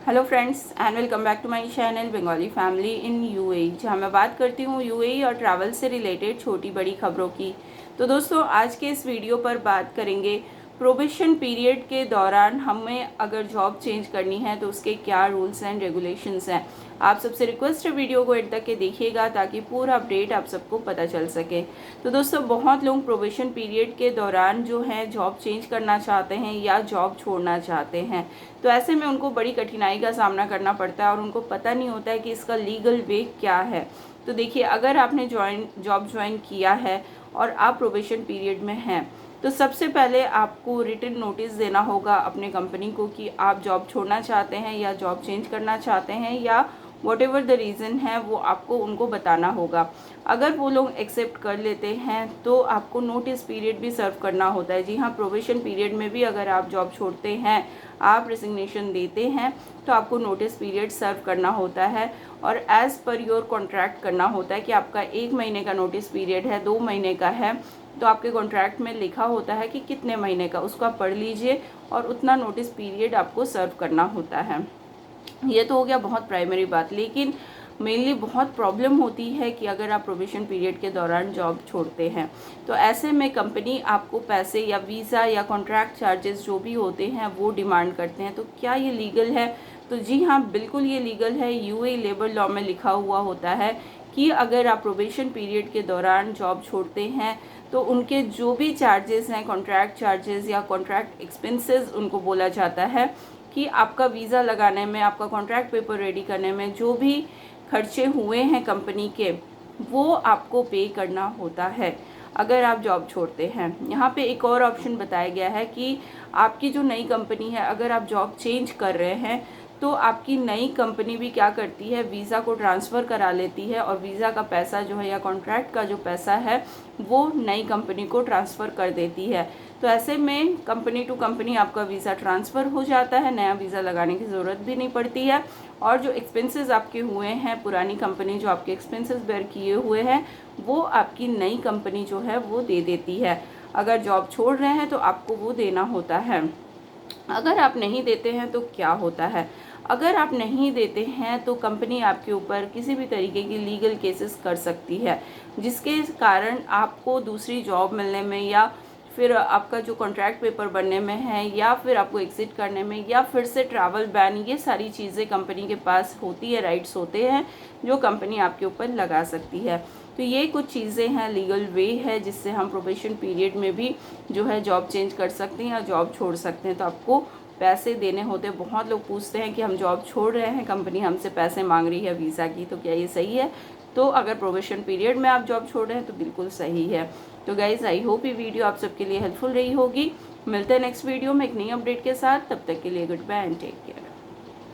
Hello friends and welcome back to my channel Bengali family in UAE, जहां मैं बात करती हूं यूएई और ट्रैवल से रिलेटेड छोटी बड़ी खबरों की। तो दोस्तों, आज के इस वीडियो पर बात करेंगे प्रोबेशन पीरियड के दौरान हमें अगर जॉब चेंज करनी है तो उसके क्या रूल्स एंड रेगुलेशंस हैं। आप सबसे रिक्वेस्ट है वीडियो को एंड तक के देखिएगा ताकि पूरा अपडेट आप सबको पता चल सके। तो दोस्तों, बहुत लोग प्रोबेशन पीरियड के दौरान जो है जॉब चेंज करना चाहते हैं या जॉब छोड़ना चाहते हैं, तो ऐसे में उनको बड़ी कठिनाई का सामना करना पड़ता है और उनको पता नहीं होता है कि इसका लीगल वे क्या है। तो देखिए, अगर आपने जॉब ज्वाइन किया है और आप प्रोबेशन पीरियड में हैं, तो सबसे पहले आपको रिटन नोटिस देना होगा अपने कंपनी को कि आप जॉब छोड़ना चाहते हैं या जॉब चेंज करना चाहते हैं, या वॉट एवर द रीज़न है वो आपको उनको बताना होगा। अगर वो लोग एक्सेप्ट कर लेते हैं तो आपको नोटिस पीरियड भी सर्व करना होता है। जी हाँ, प्रोबेशन पीरियड में भी अगर आप जॉब छोड़ते हैं, आप रेजिग्नेशन देते हैं, तो आपको नोटिस पीरियड सर्व करना होता है और एज़ पर योर कॉन्ट्रैक्ट करना होता है कि आपका 1 महीने का नोटिस पीरियड है, 2 महीने का है, तो आपके कॉन्ट्रैक्ट में लिखा होता है कि कितने महीने का, उसको आप पढ़ लीजिए और उतना नोटिस पीरियड आपको सर्व करना होता है। ये तो हो गया बहुत प्राइमरी बात, लेकिन मेनली बहुत प्रॉब्लम होती है कि अगर आप प्रोबेशन पीरियड के दौरान जॉब छोड़ते हैं तो ऐसे में कंपनी आपको पैसे या वीज़ा या कॉन्ट्रैक्ट चार्जेस जो भी होते हैं वो डिमांड करते हैं। तो क्या ये लीगल है? तो जी हाँ, बिल्कुल ये लीगल है। यूएई लेबर लॉ में लिखा हुआ होता है कि अगर आप प्रोबेशन पीरियड के दौरान जॉब छोड़ते हैं तो उनके जो भी चार्जेस हैं, कॉन्ट्रैक्ट चार्जेस या कॉन्ट्रैक्ट एक्सपेंसेस उनको बोला जाता है, कि आपका वीज़ा लगाने में, आपका कॉन्ट्रैक्ट पेपर रेडी करने में जो भी खर्चे हुए हैं कंपनी के, वो आपको पे करना होता है अगर आप जॉब छोड़ते हैं। यहाँ पे एक और ऑप्शन बताया गया है कि आपकी जो नई कंपनी है, अगर आप जॉब चेंज कर रहे हैं तो आपकी नई कंपनी भी क्या करती है, वीज़ा को ट्रांसफ़र करा लेती है और वीज़ा का पैसा जो है या कॉन्ट्रैक्ट का जो पैसा है वो नई कंपनी को ट्रांसफ़र कर देती है। तो ऐसे में कंपनी टू कंपनी आपका वीज़ा ट्रांसफ़र हो जाता है, नया वीज़ा लगाने की ज़रूरत भी नहीं पड़ती है और जो एक्सपेंसेस आपके हुए हैं, पुरानी कंपनी जो आपके एक्सपेंसेस बेयर किए हुए हैं, वो आपकी नई कंपनी जो है वो दे देती है। अगर जॉब छोड़ रहे हैं तो आपको वो देना होता है। अगर आप नहीं देते हैं तो क्या होता है? अगर आप नहीं देते हैं तो कंपनी आपके ऊपर किसी भी तरीके की लीगल केसेस कर सकती है, जिसके कारण आपको दूसरी जॉब मिलने में या फिर आपका जो कॉन्ट्रैक्ट पेपर बनने में है या फिर आपको एग्ज़िट करने में या फिर से ट्रैवल बैन, ये सारी चीज़ें कंपनी के पास होती है, राइट्स होते हैं जो कंपनी आपके ऊपर लगा सकती है। तो ये कुछ चीज़ें हैं, लीगल वे है जिससे हम प्रोबेशन पीरियड में भी जो है जॉब चेंज कर सकते हैं या जॉब छोड़ सकते हैं। तो आपको पैसे देने होते हैं। बहुत लोग पूछते हैं कि हम जॉब छोड़ रहे हैं, कंपनी हमसे पैसे मांग रही है वीज़ा की, तो क्या ये सही है? तो अगर प्रोबेशन पीरियड में आप जॉब छोड़ रहे हैं तो बिल्कुल सही है। तो गाइज़, आई होप ये वीडियो आप सबके लिए हेल्पफुल रही होगी। मिलते हैं नेक्स्ट वीडियो में एक नई अपडेट के साथ। तब तक के लिए goodbye and take care.